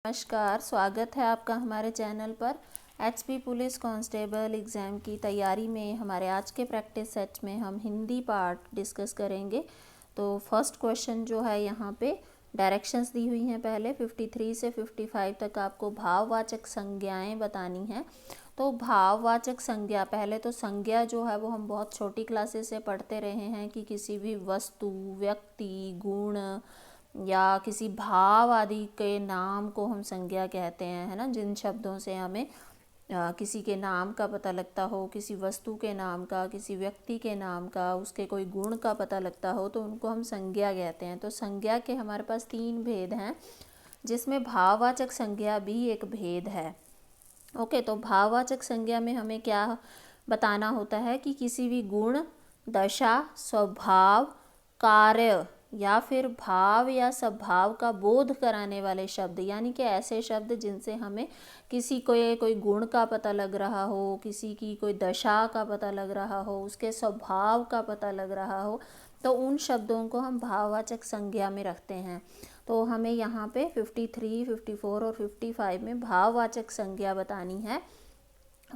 नमस्कार, स्वागत है आपका हमारे चैनल पर। एचपी पुलिस कांस्टेबल एग्ज़ाम की तैयारी में हमारे आज के प्रैक्टिस सेट में हम हिंदी पार्ट डिस्कस करेंगे। तो फर्स्ट क्वेश्चन जो है यहाँ पे डायरेक्शंस दी हुई हैं। पहले 53 से 55 तक आपको भाववाचक संज्ञाएं बतानी हैं। तो भाववाचक संज्ञा, पहले तो संज्ञा जो है वो हम बहुत छोटी क्लासेस से पढ़ते रहे हैं कि किसी भी वस्तु, व्यक्ति, गुण या किसी भाव आदि के नाम को हम संज्ञा कहते हैं, है ना। जिन शब्दों से हमें किसी के नाम का पता लगता हो, किसी वस्तु के नाम का, किसी व्यक्ति के नाम का, उसके कोई गुण का पता लगता हो, तो उनको हम संज्ञा कहते हैं। तो संज्ञा के हमारे पास 3 भेद हैं, जिसमें भाववाचक संज्ञा भी एक भेद है। ओके, तो भाववाचक संज्ञा में हमें क्या बताना होता है कि किसी भी गुण, दशा, स्वभाव, कार्य या फिर भाव या स्वभाव का बोध कराने वाले शब्द, यानी कि ऐसे शब्द जिनसे हमें किसी को कोई गुण का पता लग रहा हो, किसी की कोई दशा का पता लग रहा हो, उसके स्वभाव का पता लग रहा हो, तो उन शब्दों को हम भाववाचक संज्ञा में रखते हैं। तो हमें यहाँ पे 53, 54 और 55 में भाववाचक संज्ञा बतानी है।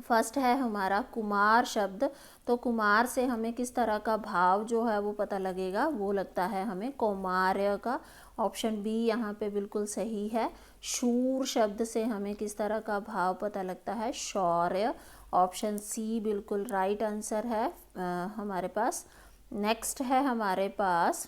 फर्स्ट है हमारा कुमार शब्द। तो कुमार से हमें किस तरह का भाव जो है वो पता लगेगा, वो लगता है हमें कौमार्य का। ऑप्शन बी यहाँ पे बिल्कुल सही है। शूर शब्द से हमें किस तरह का भाव पता लगता है, शौर्य। ऑप्शन सी बिल्कुल राइट आंसर है हमारे पास। नेक्स्ट है हमारे पास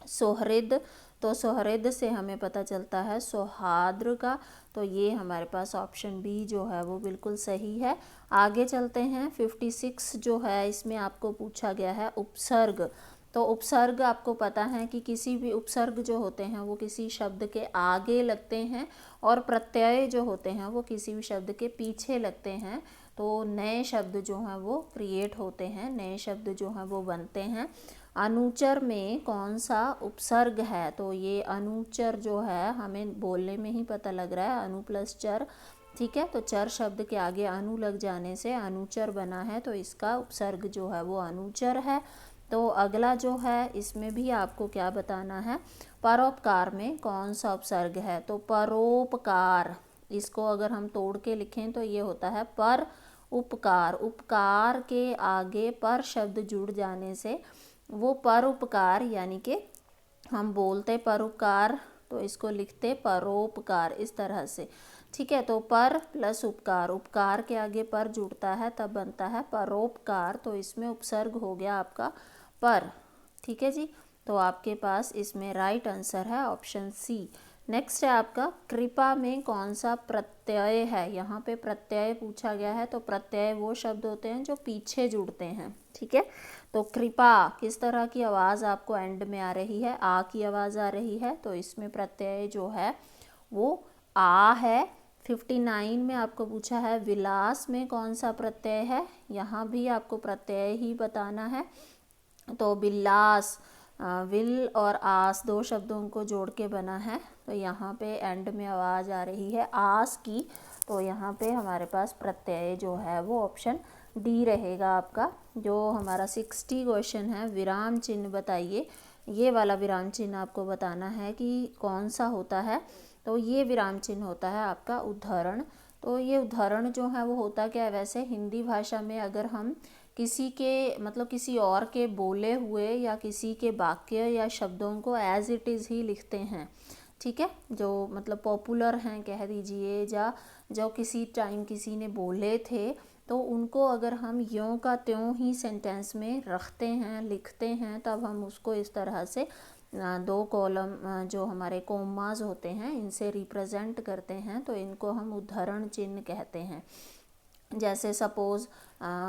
सोहृद। तो सोहृद से हमें पता चलता है सौहार्द का। तो ये हमारे पास ऑप्शन बी जो है वो बिल्कुल सही है। आगे चलते हैं। 56 जो है इसमें आपको पूछा गया है उपसर्ग। तो उपसर्ग आपको पता है कि किसी भी उपसर्ग जो होते हैं वो किसी शब्द के आगे लगते हैं, और प्रत्यय जो होते हैं वो किसी भी शब्द के पीछे लगते हैं। तो नए शब्द जो हैं वो क्रिएट होते हैं, नए शब्द जो हैं वो बनते हैं। अनुचर में कौन सा उपसर्ग है, तो ये अनुचर जो है हमें बोलने में ही पता लग रहा है, अनु प्लस चर। ठीक है, तो चर शब्द के आगे अनु लग जाने से अनुचर बना है, तो इसका उपसर्ग जो है वो अनुचर है। तो अगला जो है इसमें भी आपको क्या बताना है, परोपकार में कौन सा उपसर्ग है। तो परोपकार, इसको अगर हम तोड़ के लिखें तो ये होता है पर उपकार। उपकार के आगे पर शब्द जुड़ जाने से वो परोपकार, यानी कि हम बोलते परोपकार तो इसको लिखते परोपकार, इस तरह से। ठीक है, तो पर प्लस उपकार, उपकार के आगे पर जुड़ता है तब बनता है परोपकार। तो इसमें उपसर्ग हो गया आपका पर। ठीक है जी, तो आपके पास इसमें राइट आंसर है ऑप्शन सी। नेक्स्ट है आपका कृपा में कौन सा प्रत्यय है। यहाँ पे प्रत्यय पूछा गया है, तो प्रत्यय वो शब्द होते हैं जो पीछे जुड़ते हैं। ठीक है, तो कृपा किस तरह की आवाज़ आपको एंड में आ रही है, आ की आवाज़ आ रही है, तो इसमें प्रत्यय जो है वो आ है। 59 में आपको पूछा है विलास में कौन सा प्रत्यय है, यहाँ भी आपको प्रत्यय ही बताना है। तो विलास विल और आस दो शब्दों को जोड़ के बना है, तो यहाँ पे एंड में आवाज़ आ रही है आस की। तो यहाँ पे हमारे पास प्रत्यय जो है वो ऑप्शन डी रहेगा आपका। जो हमारा 60 क्वेश्चन है, विराम चिन्ह बताइए। ये वाला विराम चिन्ह आपको बताना है कि कौन सा होता है। तो ये विराम चिन्ह होता है आपका उद्धरण। तो ये उद्धरण जो है वो होता क्या है, वैसे हिंदी भाषा में अगर हम किसी के मतलब किसी और के बोले हुए या किसी के वाक्य या शब्दों को एज इट इज़ ही लिखते हैं। ठीक है, जो मतलब पॉपुलर हैं कह दीजिए, या जो किसी टाइम किसी ने बोले थे, तो उनको अगर हम यों का त्यों ही सेंटेंस में रखते हैं, लिखते हैं, तब हम उसको इस तरह से 2 कॉलम जो हमारे कोमास होते हैं इनसे रिप्रेजेंट करते हैं, तो इनको हम उद्धरण चिन्ह कहते हैं। जैसे सपोज़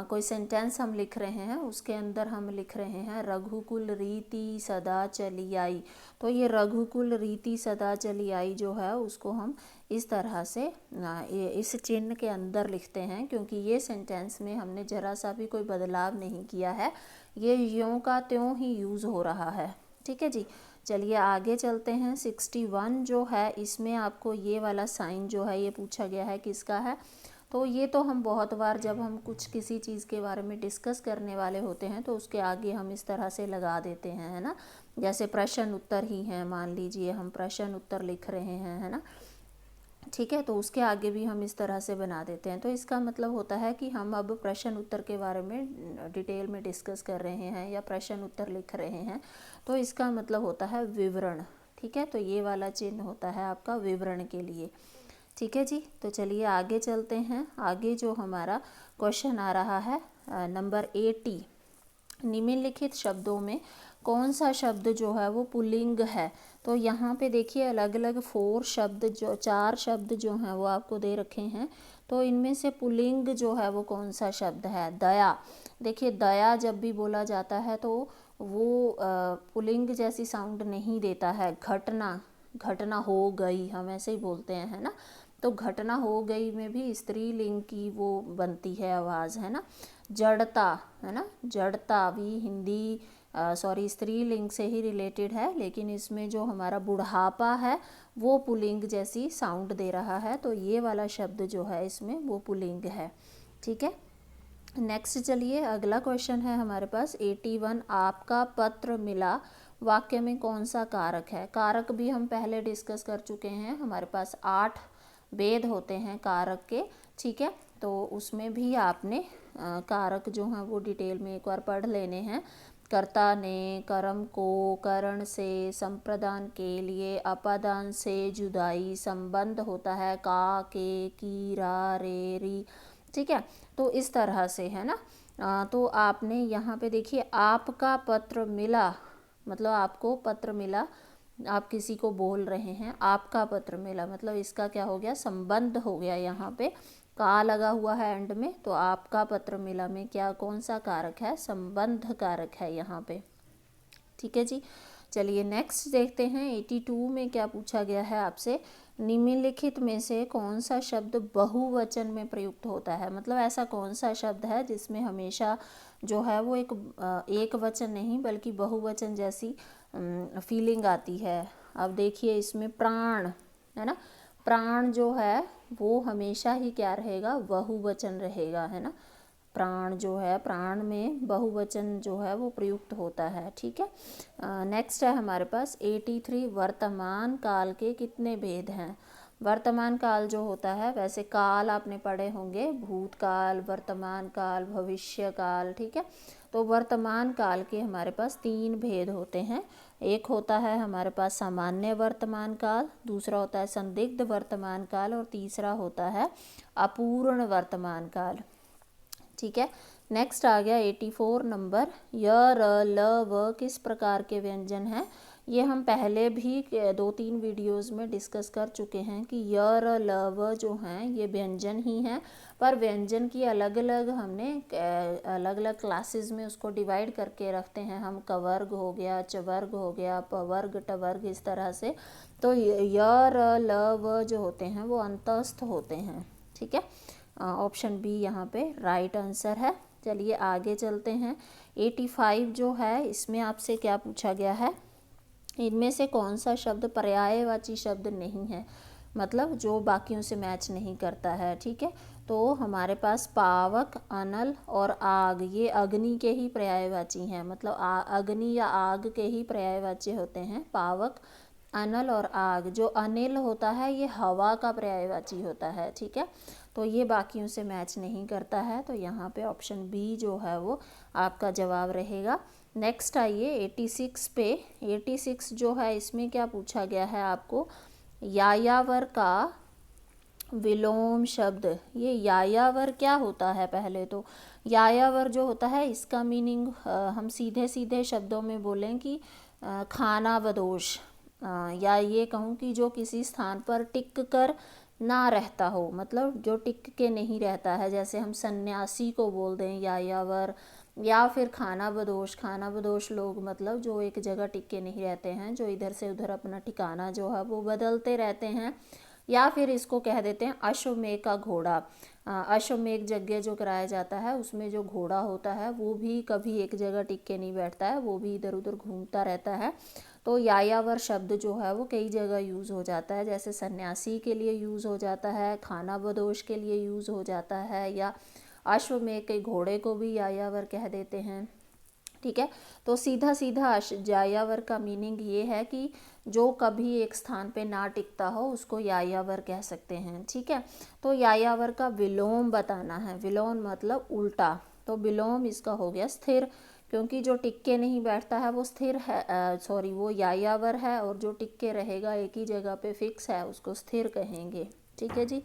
कोई सेंटेंस हम लिख रहे हैं, उसके अंदर हम लिख रहे हैं रघुकुल रीति सदा चली आई। तो ये रघुकुल रीति सदा चली आई जो है उसको हम इस तरह से इस चिन्ह के अंदर लिखते हैं, क्योंकि ये सेंटेंस में हमने ज़रा सा भी कोई बदलाव नहीं किया है, ये यों का त्यों ही यूज़ हो रहा है। ठीक है जी, चलिए आगे चलते हैं। 61 जो है इसमें आपको ये वाला साइन जो है ये पूछा गया है किसका है। तो ये तो हम बहुत बार जब हम कुछ किसी चीज़ के बारे में डिस्कस करने वाले होते हैं तो उसके आगे हम इस तरह से लगा देते हैं, है ना। जैसे प्रश्न उत्तर ही हैं, मान लीजिए हम प्रश्न उत्तर लिख रहे हैं, है ना। ठीक है। तो उसके आगे भी हम इस तरह से बना देते हैं। तो इसका मतलब होता है कि हम अब प्रश्न उत्तर के बारे में डिटेल में डिस्कस कर रहे हैं या प्रश्न उत्तर लिख रहे हैं, तो इसका मतलब होता है विवरण। ठीक है, तो ये वाला चिन्ह होता है आपका विवरण के लिए। ठीक है जी, तो चलिए आगे चलते हैं। आगे जो हमारा क्वेश्चन आ रहा है नंबर 80, निम्नलिखित शब्दों में कौन सा शब्द जो है वो पुल्लिंग है। तो यहाँ पे देखिए अलग अलग 4 शब्द, जो 4 शब्द जो हैं वो आपको दे रखे हैं। तो इनमें से पुल्लिंग जो है वो कौन सा शब्द है? दया। देखिए दया जब भी बोला जाता है तो वो पुल्लिंग जैसी साउंड नहीं देता है। घटना, घटना हो गई, हम ऐसे ही बोलते हैं, है ना। तो घटना हो गई में भी स्त्रीलिंग की वो बनती है आवाज़, है ना। जड़ता, है ना, जड़ता भी हिंदी स्त्रीलिंग से ही रिलेटेड है, लेकिन इसमें जो हमारा बुढ़ापा है वो पुल्लिंग जैसी साउंड दे रहा है। तो ये वाला शब्द जो है इसमें वो पुल्लिंग है। ठीक है, नेक्स्ट चलिए अगला क्वेश्चन है हमारे पास 81, आपका पत्र मिला वाक्य में कौन सा कारक है? कारक भी हम पहले डिस्कस कर चुके हैं। हमारे पास 8 भेद होते हैं कारक के। ठीक है, तो उसमें भी आपने कारक जो हैं वो डिटेल में एक बार पढ़ लेने हैं। कर्ता ने, कर्म को, करण से, संप्रदान के लिए, अपादान से, जुदाई, संबंध होता है का, के, की, रा, रे, री। ठीक है, तो इस तरह से, है ना। तो आपने यहाँ पे देखिए आपका पत्र मिला, मतलब आपको पत्र मिला, आप किसी को बोल रहे हैं, आपका पत्र मिला, मतलब इसका क्या हो गया? संबंध हो गया। यहाँ पे का लगा हुआ है एंड में, तो आपका पत्र मिला में क्या, कौन सा कारक है? संबंध कारक है यहाँ पे। ठीक है जी, चलिए नेक्स्ट देखते हैं 82 में क्या पूछा गया है आपसे। निम्नलिखित में से कौन सा शब्द बहुवचन में प्रयुक्त होता है? मतलब ऐसा कौन सा शब्द है जिसमें हमेशा जो है वो एक वचन नहीं बल्कि बहुवचन जैसी फीलिंग आती है। अब देखिए इसमें प्राण, है ना, प्राण जो है वो हमेशा ही क्या रहेगा? बहुवचन रहेगा, है ना। प्राण जो है, प्राण में बहुवचन जो है वो प्रयुक्त होता है। ठीक है, नेक्स्ट है हमारे पास 83, वर्तमान काल के कितने भेद हैं? वर्तमान काल जो होता है, वैसे काल आपने पढ़े होंगे, भूतकाल, वर्तमान काल, भविष्य काल। ठीक है, तो वर्तमान काल के हमारे पास 3 भेद होते हैं। एक होता है हमारे पास सामान्य वर्तमान काल, दूसरा होता है संदिग्ध वर्तमान काल और तीसरा होता है अपूर्ण वर्तमान काल। ठीक है, नेक्स्ट आ गया 84 नंबर, य, र, ल, व किस प्रकार के व्यंजन हैं? ये हम पहले भी 2-3 वीडियोस में डिस्कस कर चुके हैं कि य, र, ल, व जो हैं ये व्यंजन ही हैं, पर व्यंजन की अलग अलग हमने अलग अलग क्लासेस में उसको डिवाइड करके रखते हैं हम। कवर्ग हो गया, चवर्ग हो गया, पवर्ग, टवर्ग, इस तरह से। तो य, र, ल, व जो होते हैं वो अंतस्थ होते हैं। ठीक है, ऑप्शन बी यहाँ पे राइट आंसर है। चलिए आगे चलते हैं 85 जो है इसमें आपसे क्या पूछा गया है? इनमें से कौन सा शब्द पर्यायवाची शब्द नहीं है, मतलब जो बाकियों से मैच नहीं करता है। ठीक है, तो हमारे पास पावक, अनल और आग, ये अग्नि के ही पर्यायवाची हैं, मतलब अग्नि या आग के ही पर्यायवाची होते हैं पावक, अनल और आग। जो अनिल होता है ये हवा का पर्यायवाची होता है। ठीक है, तो ये बाकियों से मैच नहीं करता है, तो यहाँ पे ऑप्शन बी जो है वो आपका जवाब रहेगा। नेक्स्ट आइए 86 पे। 86 जो है इसमें क्या पूछा गया है आपको? यायावर का विलोम शब्द। ये यायावर क्या होता है? पहले तो यायावर जो होता है इसका मीनिंग हम सीधे सीधे शब्दों में बोलें कि खाना बदोश, या ये कहूँ कि जो किसी स्थान पर टिक कर ना रहता हो, मतलब जो टिक के नहीं रहता है। जैसे हम सन्यासी को बोल दें यायावर, या फिर खाना बदोश। खाना बदोश लोग मतलब जो एक जगह टिक के नहीं रहते हैं, जो इधर से उधर अपना ठिकाना जो है वो बदलते रहते हैं। या फिर इसको कह देते हैं अश्वमेघ का घोड़ा। अश्वमेघ यज्ञ जो कराया जाता है उसमें जो घोड़ा होता है वो भी कभी एक जगह टिक के नहीं बैठता है, वो भी इधर उधर घूमता रहता है। तो यायावर शब्द जो है वो कई जगह यूज़ हो जाता है, जैसे सन्यासी के लिए यूज़ हो जाता है, खाना बदोश के लिए यूज़ हो जाता है, या अश्वमेघ के घोड़े को भी यायावर कह देते हैं। ठीक है, तो सीधा सीधा यायावर का मीनिंग ये है कि जो कभी एक स्थान पे ना टिकता हो उसको यायावर कह सकते हैं। ठीक है, तो यायावर का विलोम बताना है। विलोम मतलब उल्टा, तो विलोम इसका हो गया स्थिर, क्योंकि जो टिक के नहीं बैठता है वो स्थिर है, सॉरी वो यायावर है, और जो टिक के रहेगा एक ही जगह पे फिक्स है उसको स्थिर कहेंगे। ठीक है जी।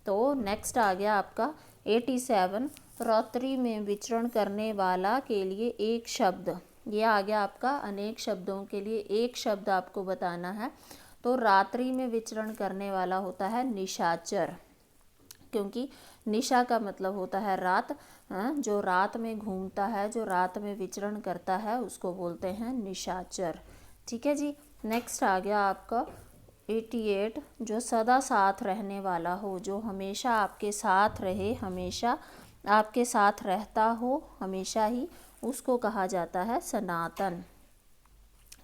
तो नेक्स्ट आ गया आपका 87, रात्रि में विचरण करने वाला के लिए एक शब्द। ये आ गया आपका अनेक शब्दों के लिए एक शब्द आपको बताना है। तो रात्रि में विचरण करने वाला होता है निशाचर, क्योंकि निशा का मतलब होता है रात, जो रात में घूमता है, जो रात में विचरण करता है उसको बोलते हैं निशाचर। ठीक है जी। नेक्स्ट आ गया आपका 88, जो सदा साथ रहने वाला हो, जो हमेशा आपके साथ रहे, हमेशा आपके साथ रहता हो हमेशा ही, उसको कहा जाता है सनातन।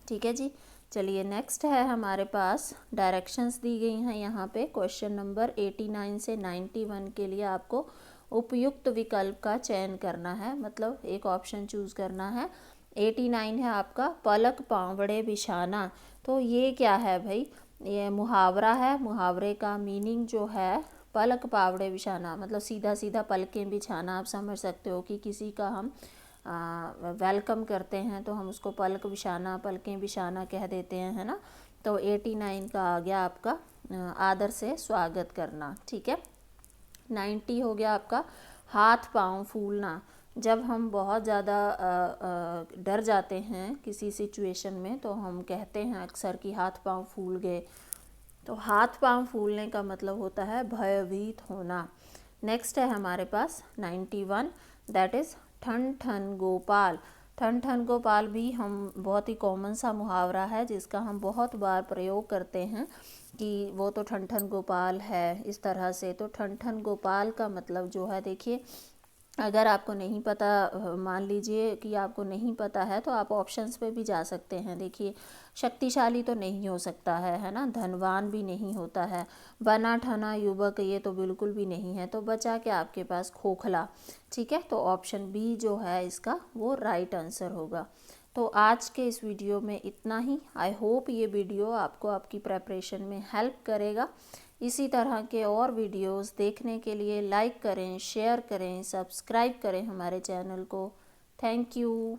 ठीक है जी। चलिए नेक्स्ट है हमारे पास डायरेक्शंस दी गई हैं यहाँ पे। क्वेश्चन नंबर 89 से 91 के लिए आपको उपयुक्त विकल्प का चयन करना है, मतलब एक ऑप्शन चूज़ करना है। 89 है आपका पलक पावड़े बिछाना। तो ये क्या है भाई, ये मुहावरा है। मुहावरे का मीनिंग जो है पलक पावड़े बिछाना मतलब सीधा सीधा पलकें बिछाना। आप समझ सकते हो कि किसी का हम वेलकम करते हैं तो हम उसको पलक बिछाना, पलकें बिछाना कह देते हैं, है ना। तो 89 का आ गया आपका आदर से स्वागत करना। ठीक है। 90 हो गया आपका हाथ पांव फूलना। जब हम बहुत ज़्यादा डर जाते हैं किसी सिचुएशन में तो हम कहते हैं अक्सर कि हाथ पांव फूल गए। तो हाथ पांव फूलने का मतलब होता है भयभीत होना। नेक्स्ट है हमारे पास 91, दैट इज़ ठन ठन गोपाल। ठन ठन गोपाल भी हम बहुत ही कॉमन सा मुहावरा है जिसका हम बहुत बार प्रयोग करते हैं कि वो तो ठन ठन गोपाल है, इस तरह से। तो ठन ठन गोपाल का मतलब जो है, देखिए अगर आपको नहीं पता, मान लीजिए कि आपको नहीं पता है तो आप ऑप्शंस पे भी जा सकते हैं। देखिए शक्तिशाली तो नहीं हो सकता है ना, धनवान भी नहीं होता है, बना ठना युवक ये तो बिल्कुल भी नहीं है, तो बचा के आपके पास खोखला। ठीक है, तो ऑप्शन बी जो है इसका वो राइट आंसर होगा। तो आज के इस वीडियो में इतना ही। आई होप ये वीडियो आपको आपकी प्रेपरेशन में हेल्प करेगा। इसी तरह के और वीडियोस देखने के लिए लाइक करें, शेयर करें, सब्सक्राइब करें हमारे चैनल को। Thank you.